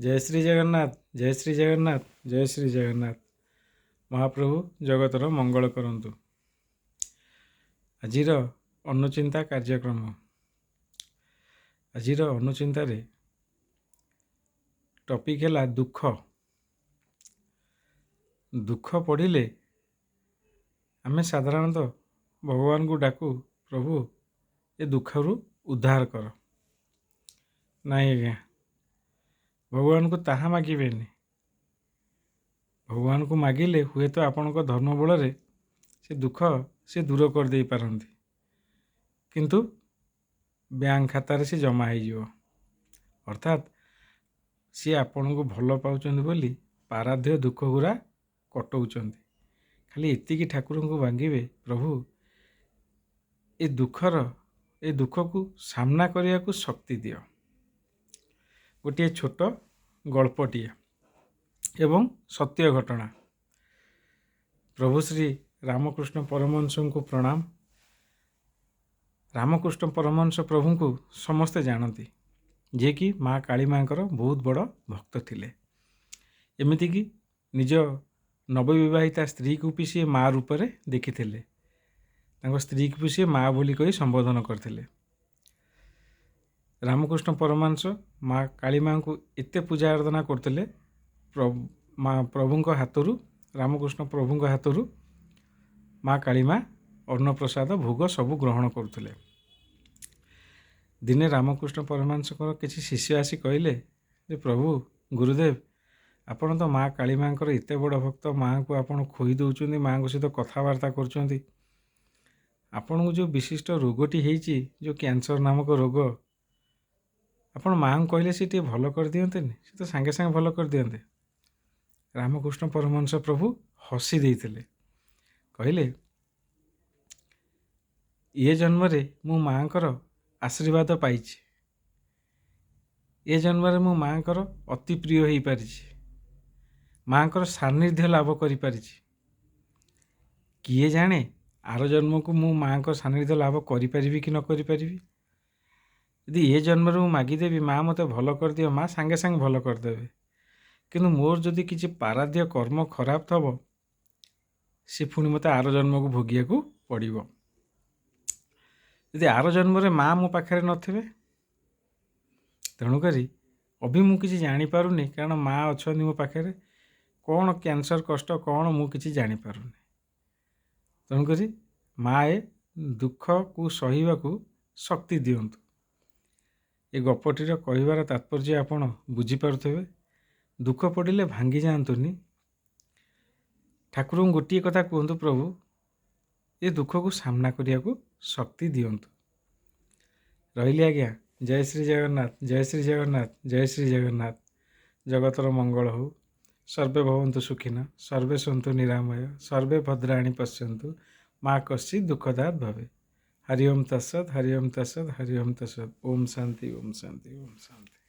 ଜୟ ଶ୍ରୀ ଜଗନ୍ନାଥ, ଜୟ ଶ୍ରୀ ଜଗନ୍ନାଥ, ଜୟ ଶ୍ରୀ ଜଗନ୍ନାଥ। ମହାପ୍ରଭୁ ଜଗତର ମଙ୍ଗଳ କରନ୍ତୁ। ଆଜିର ଅନୁଚିନ୍ତା କାର୍ଯ୍ୟକ୍ରମ। ଆଜିର ଅନୁଚିନ୍ତାରେ ଟପିକ୍ ହେଲା ଦୁଃଖ। ଦୁଃଖ ପଡ଼ିଲେ ଆମେ ସାଧାରଣତଃ ଭଗବାନଙ୍କୁ ଡାକୁ, ପ୍ରଭୁ ଏ ଦୁଃଖରୁ ଉଦ୍ଧାର କର। ନାଇଁ ଆଜ୍ଞା, ଭଗବାନଙ୍କୁ ତାହା ମାଗିବେନି। ଭଗବାନଙ୍କୁ ମାଗିଲେ ହୁଏତ ଆପଣଙ୍କ ଧର୍ମ ବଳରେ ସେ ଦୁଃଖ ସେ ଦୂର କରିଦେଇ ପାରନ୍ତି, କିନ୍ତୁ ବ୍ୟାଙ୍କ ଖାତାରେ ସେ ଜମା ହେଇଯିବ। ଅର୍ଥାତ୍ ସିଏ ଆପଣଙ୍କୁ ଭଲ ପାଉଛନ୍ତି ବୋଲି ପାରାଧ୍ୟ ଦୁଃଖ ଗୁରା କଟଉଛନ୍ତି। ଖାଲି ଏତିକି ଠାକୁରଙ୍କୁ ମାଗିବେ, ପ୍ରଭୁ ଏ ଦୁଃଖକୁ ସାମ୍ନା କରିବାକୁ ଶକ୍ତି ଦିଅ। ଗୋଟିଏ ଛୋଟ ଗଳ୍ପଟିଏ ଏବଂ ସତ୍ୟ ଘଟଣା। ପ୍ରଭୁ ଶ୍ରୀ ରାମକୃଷ୍ଣ ପରମହଂସଙ୍କୁ ପ୍ରଣାମ। ରାମକୃଷ୍ଣ ପରମହଂସ ପ୍ରଭୁଙ୍କୁ ସମସ୍ତେ ଜାଣନ୍ତି, ଯିଏକି ମା କାଳୀମାଙ୍କର ବହୁତ ବଡ଼ ଭକ୍ତ ଥିଲେ। ଏମିତିକି ନିଜ ନବବିବାହିତା ସ୍ତ୍ରୀକୁ ବି ସିଏ ମା ରୂପରେ ଦେଖିଥିଲେ। ତାଙ୍କ ସ୍ତ୍ରୀକୁ ବି ସିଏ ମା ବୋଲି କହି ସମ୍ବୋଧନ କରିଥିଲେ। ରାମକୃଷ୍ଣ ପରମହଂସ ମା କାଳୀମାଙ୍କୁ ଏତେ ପୂଜା ଆରାଧନା କରୁଥିଲେ, ରାମକୃଷ୍ଣ ପ୍ରଭୁଙ୍କ ହାତରୁ ମା କାଳୀମା ଅନ୍ନପ୍ରସାଦ ଭୋଗ ସବୁ ଗ୍ରହଣ କରୁଥିଲେ। ଦିନେ ରାମକୃଷ୍ଣ ପରମହଂସଙ୍କର କିଛି ଶିଷ୍ୟ ଆସି କହିଲେ ଯେ, ପ୍ରଭୁ ଗୁରୁଦେବ, ଆପଣ ତ ମା କାଳୀମାଙ୍କର ଏତେ ବଡ଼ ଭକ୍ତ, ମାଆଙ୍କୁ ଆପଣ ଖୋଇ ଦେଉଛନ୍ତି, ମାଆଙ୍କ ସହିତ କଥାବାର୍ତ୍ତା କରୁଛନ୍ତି। ଆପଣଙ୍କୁ ଯେଉଁ ବିଶିଷ୍ଟ ରୋଗଟି ହେଇଛି, ଯେଉଁ କ୍ୟାନ୍ସର ନାମକ ରୋଗ, ଆପଣ ମାଆଙ୍କୁ କହିଲେ ସେ ଟିକେ ଭଲ କରିଦିଅନ୍ତେନି? ସେ ତ ସାଙ୍ଗେ ସାଙ୍ଗେ ଭଲ କରିଦିଅନ୍ତେ। ରାମକୃଷ୍ଣ ପରମହଂସ ପ୍ରଭୁ ହସି ଦେଇଥିଲେ। କହିଲେ, ଏ ଜନ୍ମରେ ମୁଁ ମାଆଙ୍କର ଆଶୀର୍ବାଦ ପାଇଛି। ଏ ଜନ୍ମରେ ମୁଁ ମାଆଙ୍କର ଅତି ପ୍ରିୟ ହେଇପାରିଛି। ମାଆଙ୍କର ସାନ୍ନିଧ୍ୟ ଲାଭ କରିପାରିଛି। କିଏ ଜାଣେ ଆର ଜନ୍ମକୁ ମୁଁ ମାଆଙ୍କ ସାନ୍ନିଧ୍ୟ ଲାଭ କରିପାରିବି କି ନ କରିପାରିବି। ଯଦି ଏ ଜନ୍ମରେ ମୁଁ ମାଗିଦେବି, ମା ମୋତେ ଭଲ କରିଦିଅ, ମା ସାଙ୍ଗେ ସାଙ୍ଗେ ଭଲ କରିଦେବେ। କିନ୍ତୁ ମୋର ଯଦି କିଛି ପାରାଧ୍ୟ କର୍ମ ଖରାପ ଥବ, ସେ ପୁଣି ମୋତେ ଆର ଜନ୍ମକୁ ଭୋଗିବାକୁ ପଡ଼ିବ। ଯଦି ଆର ଜନ୍ମରେ ମା ମୋ ପାଖରେ ନଥିବେ, ତେଣୁକରି ମୁଁ କିଛି ଜାଣିପାରୁନି, କାରଣ ମା ଅଛନ୍ତି ମୋ ପାଖରେ। କ'ଣ କ୍ୟାନ୍ସର କଷ୍ଟ କ'ଣ ମୁଁ କିଛି ଜାଣିପାରୁନି। ତେଣୁକରି ମା ଏ ଦୁଃଖକୁ ସହିବାକୁ ଶକ୍ତି ଦିଅନ୍ତୁ। ଏ ଗପଟିର କହିବାର ତାତ୍ପର୍ଯ୍ୟ ଆପଣ ବୁଝିପାରୁଥିବେ। ଦୁଃଖ ପଡ଼ିଲେ ଭାଙ୍ଗି ଯାଆନ୍ତୁନି। ଠାକୁରଙ୍କୁ ଗୋଟିଏ କଥା କୁହନ୍ତୁ, ପ୍ରଭୁ ଏ ଦୁଃଖକୁ ସାମ୍ନା କରିବାକୁ ଶକ୍ତି ଦିଅନ୍ତୁ। ରହିଲି ଆଜ୍ଞା। ଜୟ ଶ୍ରୀ ଜଗନ୍ନାଥ, ଜୟ ଶ୍ରୀ ଜଗନ୍ନାଥ, ଜୟ ଶ୍ରୀ ଜଗନ୍ନାଥ। ଜଗତର ମଙ୍ଗଳ ହଉ। ସର୍ବେ ଭବନ୍ତୁ ସୁଖିନଃ, ସର୍ବେ ସନ୍ତୁ ନିରାମୟ, ସର୍ବେ ଭଦ୍ରାଣୀ ପଶ୍ୟନ୍ତୁ, ମା କଶ୍ଚିତ୍ ଦୁଃଖଦାତ୍ ଭବେ। ହରି ଓମ୍ ତତ୍ସତ୍, ହରି ଓମ୍ ତତ୍ସତ୍, ହରି ଓମ୍ ତତ୍ସତ୍। ଓମ୍ ଶାନ୍ତି, ଓମ୍ ଶାନ୍ତି, ଓମ୍ ଶାନ୍ତି।